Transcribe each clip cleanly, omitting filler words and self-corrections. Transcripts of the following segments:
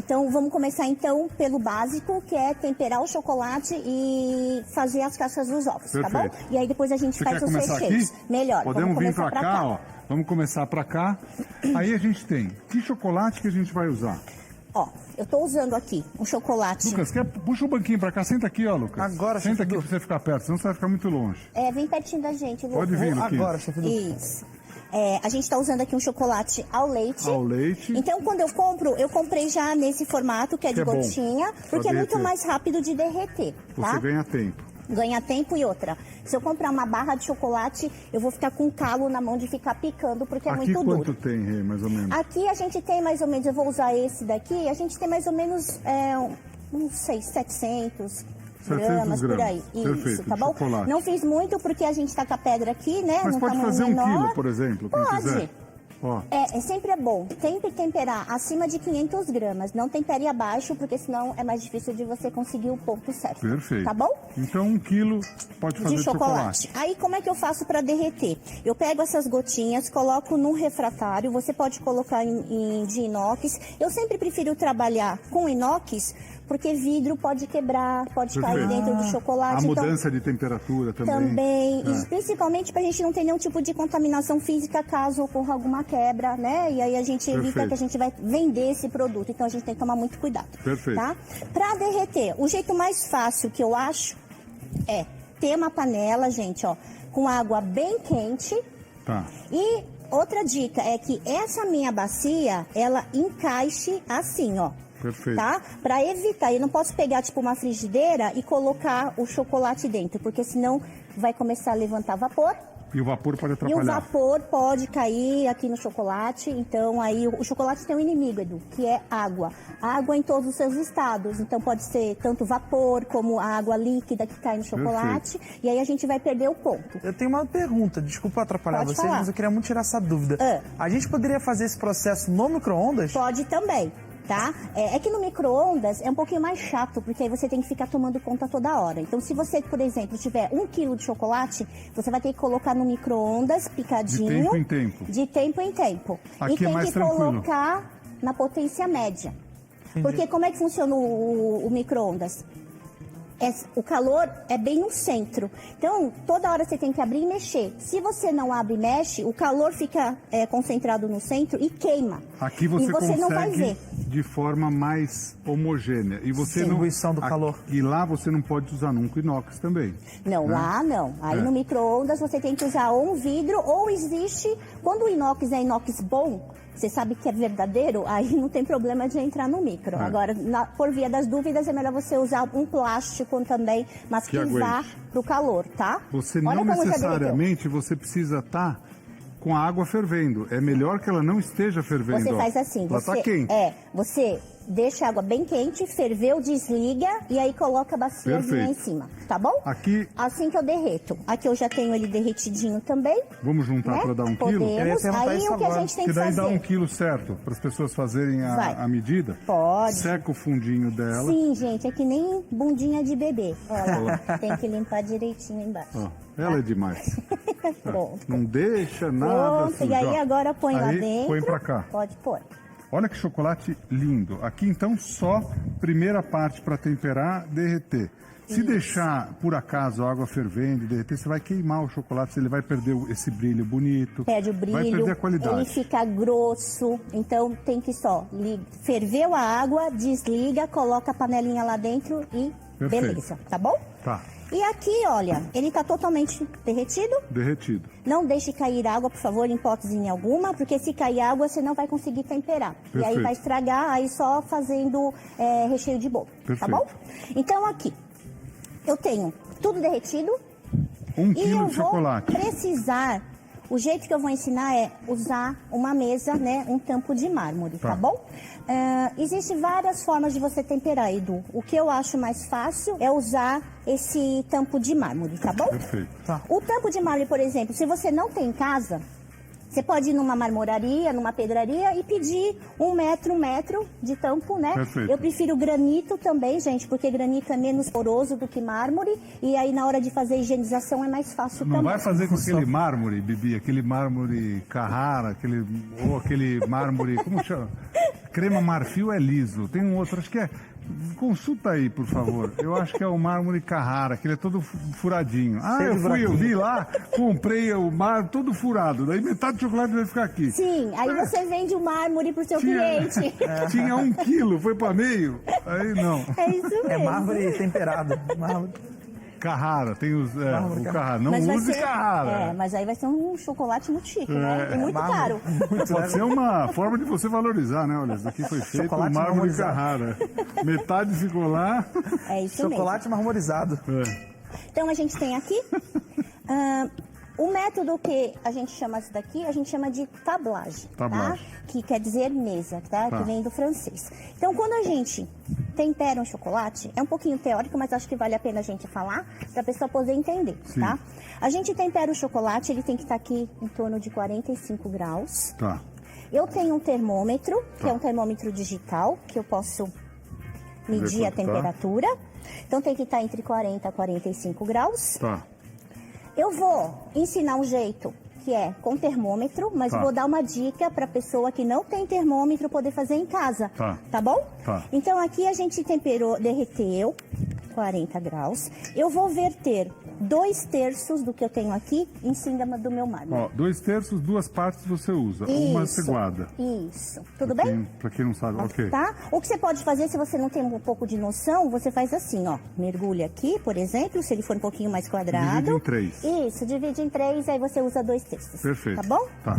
Então, vamos começar então pelo básico, que é temperar o chocolate e fazer as cascas dos ovos, tá bom? E aí depois a gente faz os recheios. Aqui? Melhor. Podemos vir começar pra cá, ó. Vamos começar pra cá. Aí a gente tem, que chocolate que a gente vai usar? Ó, eu tô usando aqui um chocolate. Lucas, puxa o banquinho pra cá, senta aqui, ó, Lucas. Agora, senta chefe aqui Edu. pra você ficar perto, senão você vai ficar muito longe. Vem pertinho da gente, Lucas. Pode vir, Luquinhas. Agora, chefe Edu. Isso. A gente tá usando aqui um chocolate ao leite. Ao leite. Então, quando eu compro, eu comprei já nesse formato, que é de bom. gotinha, porque é muito derreter. mais rápido de derreter, tá? Você ganha tempo. Ganha tempo. E outra, se eu comprar uma barra de chocolate, eu vou ficar com calo na mão de ficar picando, porque é Aqui muito quanto duro. tem, Rê, mais ou menos? Aqui a gente tem mais ou menos, eu vou usar esse daqui, a gente tem mais ou menos, não sei, 700 gramas, por aí. Perfeito, Isso, tá de bom? chocolate. Não fiz muito, porque a gente tá com a pedra aqui, né? Mas num pode tamanho fazer 1 menor. quilo, por exemplo, quem Pode. quiser. Ó, Sempre é bom. Sempre temperar acima de 500 gramas. Não tempere abaixo, porque senão é mais difícil de você conseguir o ponto certo. perfeito. Tá bom? Então 1 quilo pode fazer De chocolate. Aí, como é que eu faço para derreter? Eu pego essas gotinhas, coloco num refratário. Você pode colocar de inox. Eu sempre prefiro trabalhar com inox, porque vidro pode quebrar, pode cair dentro do chocolate. A mudança de temperatura também. Também, e principalmente para a gente não ter nenhum tipo de contaminação física caso ocorra alguma quebra, né? E aí a gente evita Perfeito. que a gente vai vender esse produto. Então a gente tem que tomar muito cuidado. Perfeito. Tá? Para derreter, o jeito mais fácil que eu acho é ter uma panela, gente, ó, com água bem quente. Tá. E outra dica é que essa minha bacia, ela encaixe assim, ó. Perfeito. Tá? Para evitar, eu não posso pegar tipo uma frigideira e colocar o chocolate dentro, porque senão vai começar a levantar vapor. E o vapor pode E o atrapalhar. vapor pode cair aqui no chocolate. Então aí o chocolate tem um inimigo, Edu, que é água. Água em todos os seus estados. Então pode ser tanto vapor como a água líquida que cai no chocolate. E aí a gente vai perder o ponto. Eu tenho uma pergunta, desculpa atrapalhar Pode vocês, falar. mas eu queria muito tirar essa dúvida. A gente poderia fazer esse processo no micro-ondas? Pode também. Tá? É que no micro-ondas é um pouquinho mais chato, porque aí você tem que ficar tomando conta toda hora. Então, se você, por exemplo, tiver 1 quilo de chocolate, você vai ter que colocar no micro-ondas picadinho. De tempo em tempo. De tempo em tempo. Aqui E tem é mais que tranquilo. colocar na potência média. Entendi. Porque como é que funciona o micro-ondas? O calor é bem no centro. Então, toda hora você tem que abrir e mexer. Se você não abre e mexe, o calor fica concentrado no centro e queima. Aqui você, e você não vai consegue ver. de forma mais homogênea. E você não. Distribuição do calor. E lá você não pode usar nunca inox também. Não, né? lá não. Aí É. no micro-ondas você tem que usar ou um vidro, ou existe... Quando o inox é inox bom, você sabe que é verdadeiro, aí não tem problema de entrar no micro. É. Agora, por via das dúvidas, é melhor você usar um plástico também, mas que vá aguente. pro calor, tá? Você Olha não como já derreteu. necessariamente você precisa estar com a água fervendo. É melhor que ela não esteja fervendo. Você ó. faz assim, Ela você, tá quente. você deixa a água bem quente, ferveu, desliga e aí coloca a baciazinha Perfeito. em cima, tá bom? Aqui, Assim que eu derreto. Aqui eu já tenho ele derretidinho também, vamos juntar né? para dar 1 quilo? Eu ia Podemos. perguntar Aí isso o que a agora, gente tem Que que daí fazer? dá 1 quilo certo, para as pessoas fazerem Vai. a medida. Pode. Seca o fundinho dela. Sim, gente, é que nem bundinha de bebê. Olha lá, tem que limpar direitinho embaixo. Ó, ela é demais. Pronto. Não deixa nada Pronto, e aí sujar. agora põe lá Aí, dentro. põe pra cá. Pode pôr. Olha que chocolate lindo. Aqui então só primeira parte para temperar, derreter. Se deixar por acaso a água fervendo e derreter, você vai queimar o chocolate, ele vai perder esse brilho bonito. Perde o brilho, Vai perder a ele qualidade. fica grosso, então tem que só ferveu a água, desliga, coloca a panelinha lá dentro e Perfeito. beleza, tá bom? Tá, E aqui, olha, ele tá totalmente derretido. derretido. Não deixe cair água, por favor, em hipótese alguma, porque se cair água, você não vai conseguir temperar. E aí Perfeito. vai estragar, aí só fazendo recheio de bolo, tá Perfeito. bom? Então aqui, eu tenho tudo derretido. 1 E quilo eu de vou chocolate. precisar, o jeito que eu vou ensinar é usar uma mesa, né, um tampo de mármore, tá bom? Existem várias formas de você temperar, Edu. O que eu acho mais fácil é usar esse tampo de mármore, tá bom? Perfeito. Tá. O tampo de mármore, por exemplo, se você não tem em casa, você pode ir numa marmoraria, numa pedraria e pedir 1 metro de tampo, né? Perfeito. Eu prefiro granito também, gente, porque granito é menos poroso do que mármore e aí na hora de fazer a higienização é mais fácil Não também. vai fazer com aquele mármore, Bibi, aquele mármore Carrara, ou aquele mármore, como chama? crema marfil é liso. Tem um outro, acho que é... Consulta aí, por favor. Eu acho que é o mármore Carrara, que ele é todo furadinho. Ah, eu vi lá, comprei o mármore todo furado. Daí metade do chocolate vai ficar aqui. Sim, aí você vende o mármore pro seu cliente. Tinha 1 quilo, foi para meio. Aí não. É isso mesmo. É mármore temperado. Mármore. Carrara, tem o Carrara. Não Mas vai use ser- Carrara. mas aí vai ser um chocolate muito chique, né? E muito caro. Pode ser uma forma de você valorizar, né? Olha, isso aqui foi feito Chocolate com mármore marmorizado. Carrara. Metade ficou lá. É isso Chocolate marmorizado. mesmo. Então a gente tem aqui o método que a gente chama isso daqui, a gente chama de tablagem, Tablagem. tá? Que quer dizer mesa, tá? Tá. Que vem do francês. Então quando a gente tempera um chocolate, é um pouquinho teórico, mas acho que vale a pena a gente falar para a pessoa poder entender, Sim. tá? A gente tempera o chocolate, ele tem que estar aqui em torno de 45 graus. Tá. Eu tenho um termômetro, que é um termômetro digital, que eu posso medir a quanto tá. temperatura. Então tem que estar entre 40 a 45 graus. Tá. Eu vou ensinar um jeito que é com termômetro, mas Tá. vou dar uma dica para pessoa que não tem termômetro poder fazer em casa. Tá. Bom? Tá. Então aqui a gente temperou, derreteu 40 graus. Eu vou verter 2/3 do que eu tenho aqui em cima do meu mármore. Ó, 2/3, 2 partes você usa. Uma você guarda. Isso. Tudo bem? Pra quem não sabe, ok. Tá? O que você pode fazer, se você não tem um pouco de noção, você faz assim, ó. Mergulha aqui, por exemplo, se ele for um pouquinho mais quadrado. Divide em 3. Isso, divide em 3, aí você usa 2/3. Perfeito. Tá bom? Tá.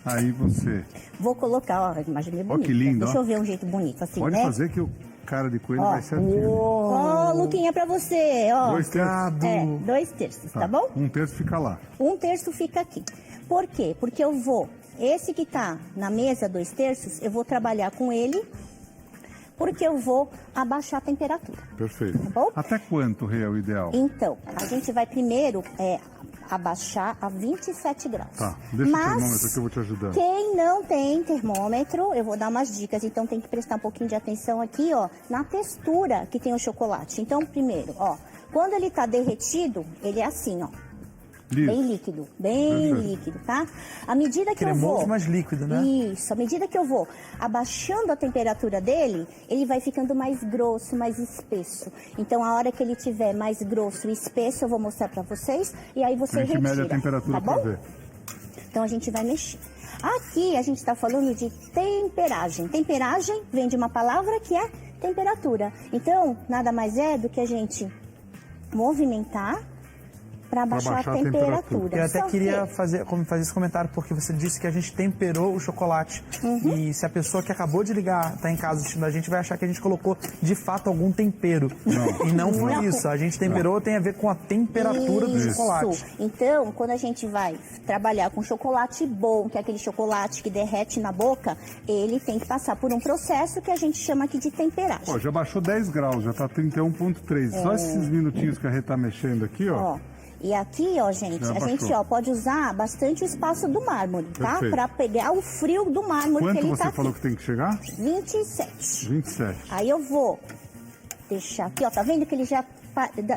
Aí você Vou colocar, ó, a imagem bem Ó, bonita. que lindo, Deixa ó. eu ver um jeito bonito, assim, pode né? fazer que o cara de coelho Ó. vai certinho. Ó, Luquinha, pra você, ó. 2/3. É, 2/3, tá bom? 1/3 fica lá. 1/3 fica aqui. Por quê? Porque eu vou, esse que tá na mesa, 2/3, eu vou trabalhar com ele, porque eu vou abaixar a temperatura. Perfeito. Tá bom? Até quanto, Rê, é o ideal? Então, a gente vai primeiro abaixar a 27 graus. Tá, deixa o Mas termômetro que eu vou te ajudando. quem não tem termômetro, eu vou dar umas dicas, então tem que prestar um pouquinho de atenção aqui, ó, na textura que tem o chocolate. Então, primeiro, ó, quando ele tá derretido, ele é assim, ó. Liso. Bem líquido, bem Perfeito. líquido, tá? À medida que eu Cremoso, vou... mas líquido, né? Isso, à medida que eu vou abaixando a temperatura dele, ele vai ficando mais grosso, mais espesso. Então, a hora que ele tiver mais grosso e espesso, eu vou mostrar pra vocês, e aí você A gente retira, mede a temperatura tá pra bom? ver. Então, a gente vai mexer. Aqui, a gente está falando de temperagem. Temperagem vem de uma palavra que é temperatura. Então, nada mais é do que a gente movimentar para baixar a temperatura. Eu até Só queria que- fazer esse comentário, porque você disse que a gente temperou o chocolate. E se a pessoa que acabou de ligar, tá em casa assistindo a gente, vai achar que a gente colocou, de fato, algum tempero. Não. E não foi Não. isso. A gente temperou, tem a ver com a temperatura do Isso. chocolate. Então, quando a gente vai trabalhar com chocolate bom, que é aquele chocolate que derrete na boca, ele tem que passar por um processo que a gente chama aqui de temperagem. Ó, já baixou 10 graus, já tá 31,3. Só esses minutinhos que a Rê tá mexendo aqui, ó. Ó, e aqui, ó, gente, Já a gente, baixou. ó, pode usar bastante o espaço do mármore, tá? Perfeito. Pra pegar o frio do mármore Quanto que ele você tá falou aqui. que tem que chegar? 27. 27. Aí eu vou deixar aqui, ó, tá vendo que ele já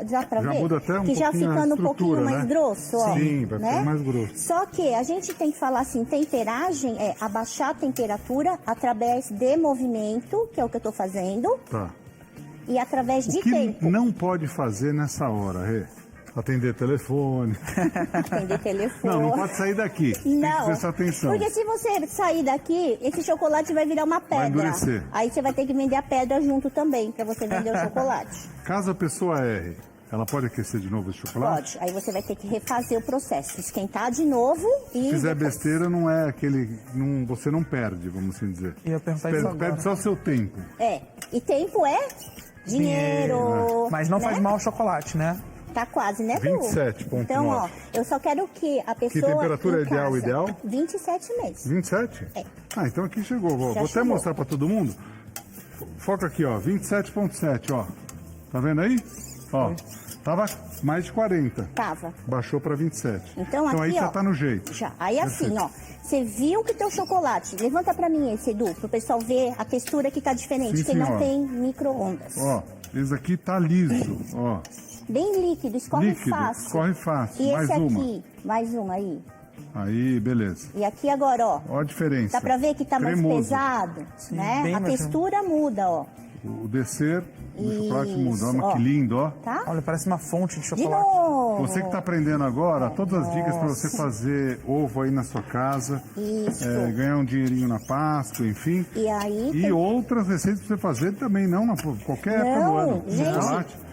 dá pra Já ver? muda até um que já pouquinho a ficando um pouquinho estrutura, mais né? grosso, ó. Sim, vai né? ficar mais grosso. Só que a gente tem que falar assim, temperagem é abaixar a temperatura através de movimento, que é o que eu tô fazendo, Tá. e através de O que tempo. não pode fazer nessa hora, Rê? Atender telefone. Atender telefone. Não, não pode sair daqui. Tem que Não, prestar atenção. porque se você sair daqui, esse chocolate vai virar uma pedra. endurecer. Aí você vai ter que vender a pedra junto também, pra você vender o chocolate. Caso a pessoa erre, ela pode aquecer de novo esse chocolate? Pode. Aí você vai ter que refazer o processo, esquentar de novo e... Se fizer depois- besteira, não é aquele. Não, você não perde, vamos assim dizer. Eu ia perguntar isso agora. Perde só o seu tempo. É. E tempo é dinheiro. Mas não faz né? mal o chocolate, né? Tá quase, né, Du? 27,9. Então, ó, eu só quero que a pessoa. temperatura em é ideal, casa- ideal? 27 meses. 27? É. Ah, então aqui chegou. Vou até chegou. mostrar pra todo mundo. Foca aqui, ó. 27,7, ó. Tá vendo aí? Ó. Tava mais de 40. Tava. Baixou pra 27. Então, aqui, aí já ó, tá no jeito. Já. Aí assim, Perfeito. ó. Você viu que teu chocolate. Levanta pra mim esse, Edu, pro pessoal ver a textura que tá diferente, Sim, que não senhora. tem micro-ondas. Ó, esse aqui tá liso, ó. Bem líquido, escorre Líquido, fácil. escorre fácil. E Mais esse uma. aqui, mais uma aí. Aí, beleza. E aqui agora, ó. Ó a diferença. Dá pra ver que tá mais Cremoso. pesado, né? bem A mais textura muda, ó. O descer do chocolate muda. Isso, Olha ó. que lindo, ó. Tá? Olha, parece uma fonte de De chocolate. novo. Você que está aprendendo agora, todas as dicas para você fazer ovo aí na sua casa, Isso. ganhar um dinheirinho na Páscoa, enfim. E aí E tem- outras receitas para você fazer também, não na qualquer época do Não, ano. gente, Chocolate.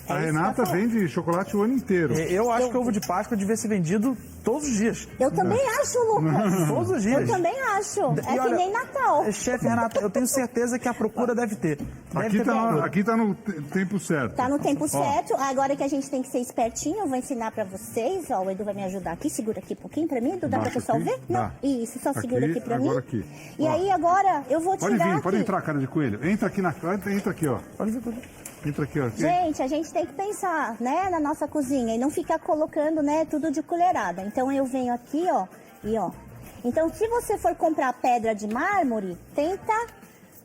A é isso Renata que eu falo. vende chocolate o ano inteiro. Eu acho que o ovo de Páscoa devia ser vendido todos os dias. Eu também acho, Lucas. Todos os dias. Eu também acho. É E que olha, nem Natal. Chefe Renata, eu tenho certeza que a procura deve ter. Deve Aqui ter procura. tá no tempo certo. Tá no tempo Ó, certo. Agora que a gente tem que ser espertinho, eu vou ensinar pra vocês. Ó, o Edu vai me ajudar aqui. Segura aqui um pouquinho pra mim. Edu, dá pra Baixa pessoal aqui? ver? Não. Dá. Isso, só Aqui, segura aqui pra mim. agora aqui. E Ó. aí agora eu vou Pode tirar vir, aqui. pode entrar, cara de coelho. Entra aqui entra aqui, ó. Pode ver tudo. Entra aqui, ó. Gente, a gente tem que pensar, né, na nossa cozinha e não ficar colocando, né, tudo de colherada. Então eu venho aqui, ó, e ó. Então se você for comprar pedra de mármore, tenta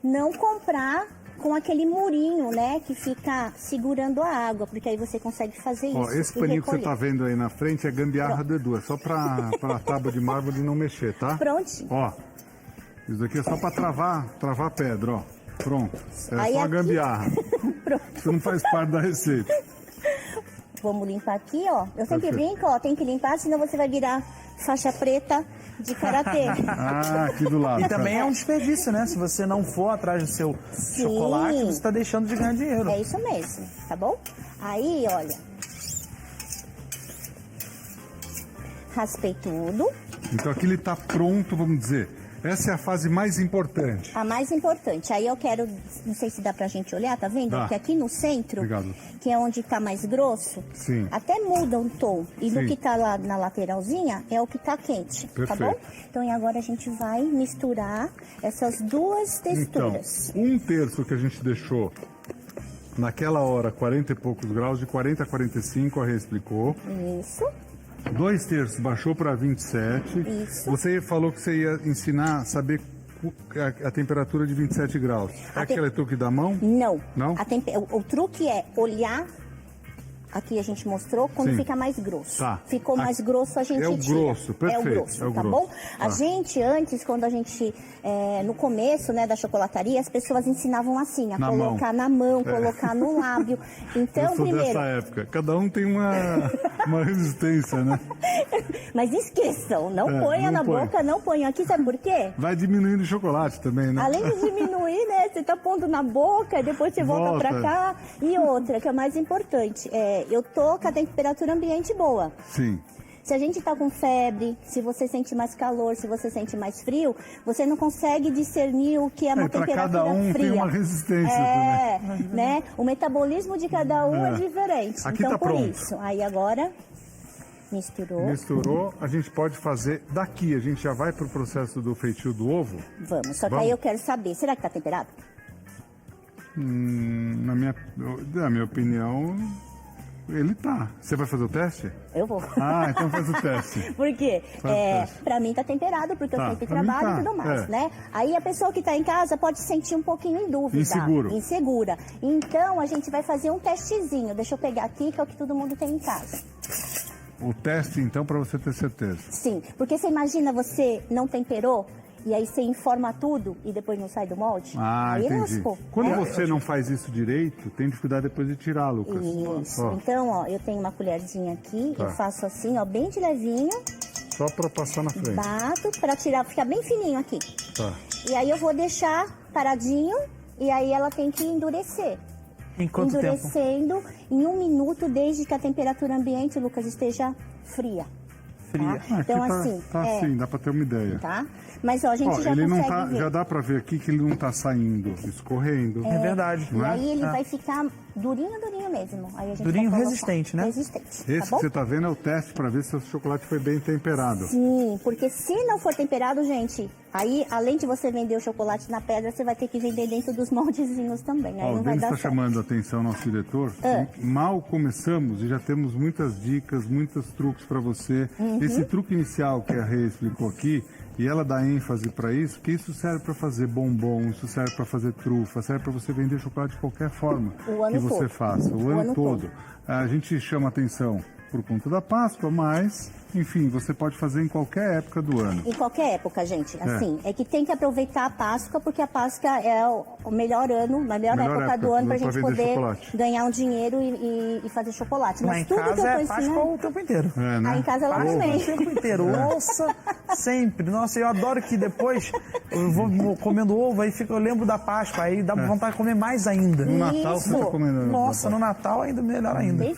não comprar com aquele murinho, né, que fica segurando a água, porque aí você consegue fazer Ó, isso. esse e paninho que você recolher. tá vendo aí na frente é gambiarra do Edu. É só pra tábua de mármore não mexer, tá? Prontinho. Ó, isso daqui é só pra travar a pedra, ó. Pronto. É Aí só a aqui- gambiarra. Pronto. Isso não faz parte da receita. Vamos limpar aqui, ó. Eu sempre Perfeito. brinco, ó, tem que limpar, senão você vai virar faixa preta de karatê. Ah, aqui do lado. E também é um desperdício, né? Se você não for atrás do seu chocolate, você está deixando de ganhar dinheiro. É isso mesmo, tá bom? Aí, olha. Raspei tudo. Então aqui ele tá pronto, vamos dizer. Essa é a fase mais importante. A mais importante, aí eu quero, não sei se dá pra gente olhar, tá vendo? Dá. Que aqui no centro, Obrigado. que é onde tá mais grosso, Sim. até muda o tom. E no Sim. que tá lá na lateralzinha é o que tá quente, tá bom? Perfeito. Então e agora a gente vai misturar essas duas Então, texturas. 1/3 que a gente deixou naquela hora, 40 e poucos graus, de 40 a 45, a Rê explicou. Isso. 2/3 baixou para 27. Isso. Você falou que você ia ensinar a saber a temperatura de 27 graus. É aquele truque da mão? Não. Não? O truque é olhar. Aqui a gente mostrou quando Sim. fica mais grosso. Tá. Ficou mais grosso, a gente é o tira. grosso, perfeito, É o grosso, é o tá grosso. bom? A Tá. gente, antes, quando a gente, no começo, né, da chocolataria, as pessoas ensinavam assim, a Na colocar mão. na mão, colocar no lábio. Então, Eu sou primeiro, dessa época. Cada um tem uma resistência, né? mas esqueçam, não É, ponha não na põe. boca, não ponha aqui, sabe por quê? Vai diminuindo o chocolate também, né? Além de diminuir, né? Você tá pondo na boca, depois você volta Volta. pra cá. E outra, que é mais importante, eu tô com a temperatura ambiente boa. Sim. Se a gente tá com febre, se você sente mais calor, se você sente mais frio, você não consegue discernir o que é uma Pra temperatura cada um fria. tem uma resistência também. Né? O metabolismo de cada um é, É. diferente. Aqui então, tá por pronto. isso. Aí agora, misturou. Misturou, a gente pode fazer daqui. A gente já vai pro processo do feitio do ovo. Vamos. Só que Vamos. aí eu quero saber, será que tá temperado? Na minha opinião, ele tá. Você vai fazer o teste? Eu vou. Ah, então faz o teste. Por quê? Faz o teste. Pra mim tá temperado, porque Tá, eu sempre pra mim trabalho tá, e tudo mais, é. né? Aí a pessoa que tá em casa pode se sentir um pouquinho em dúvida. Insegura. Então a gente vai fazer um testezinho. Deixa eu pegar aqui, que é o que todo mundo tem em casa. O teste, então, para você ter certeza. Sim, porque você imagina você não temperou, e aí você informa tudo e depois não sai do molde? Ah, aí entendi. lascou, Quando né? você não faz isso direito, tem dificuldade depois de tirar, Lucas. Isso. Ó, Então, ó, eu tenho uma colherzinha aqui, Tá. eu faço assim, ó, bem de levinho, só para passar na frente. bato pra tirar, ficar bem fininho aqui. Tá. E aí eu vou deixar paradinho e aí ela tem que endurecer. Em quanto tempo? Endurecendo em 1 minuto desde que a temperatura ambiente, Lucas, esteja fria. Fria. Tá? Aqui Então tá, assim, tá assim, dá para ter uma ideia. tá? Mas ó, a gente Ó, já ele não consegue tá, ver. já dá para ver aqui que ele não tá saindo, escorrendo. É verdade. E Não é? aí ele Ah. vai ficar durinho mesmo. Aí a gente Durinho, vai colocar. resistente, né? Resistente, Esse tá que bom? você tá vendo é o teste para ver se o chocolate foi bem temperado. Sim, porque se não for temperado, gente, aí além de você vender o chocolate na pedra, você vai ter que vender dentro dos moldezinhos também. Aí Ó, não o vai Denis dar está certo. chamando a atenção, nosso diretor. que Mal começamos e já temos muitas dicas, muitos truques para você. Uhum. Esse truque inicial que a Rê explicou aqui E ela dá ênfase para isso, porque isso serve para fazer bombom, isso serve para fazer trufa, serve para você vender chocolate de qualquer forma O ano que você todo. faça, o ano todo. A gente chama atenção por conta da Páscoa, mas, enfim, você pode fazer em qualquer época do ano. Em qualquer época, gente. Assim, é que tem que aproveitar a Páscoa, porque a Páscoa é o melhor ano, a melhor época do ano pra gente vender poder chocolate. ganhar um dinheiro e fazer chocolate. Lá Mas em tudo que eu casa tô é ensinando... Páscoa o tempo inteiro. É, né? Aí em casa ela Páscoa também. o tempo inteiro. Nossa, sempre. Nossa, eu adoro que depois eu vou comendo ovo, aí eu lembro da Páscoa, aí dá vontade de comer mais ainda. No Natal você tá comendo. Nossa, no Natal ainda melhor ainda. Bem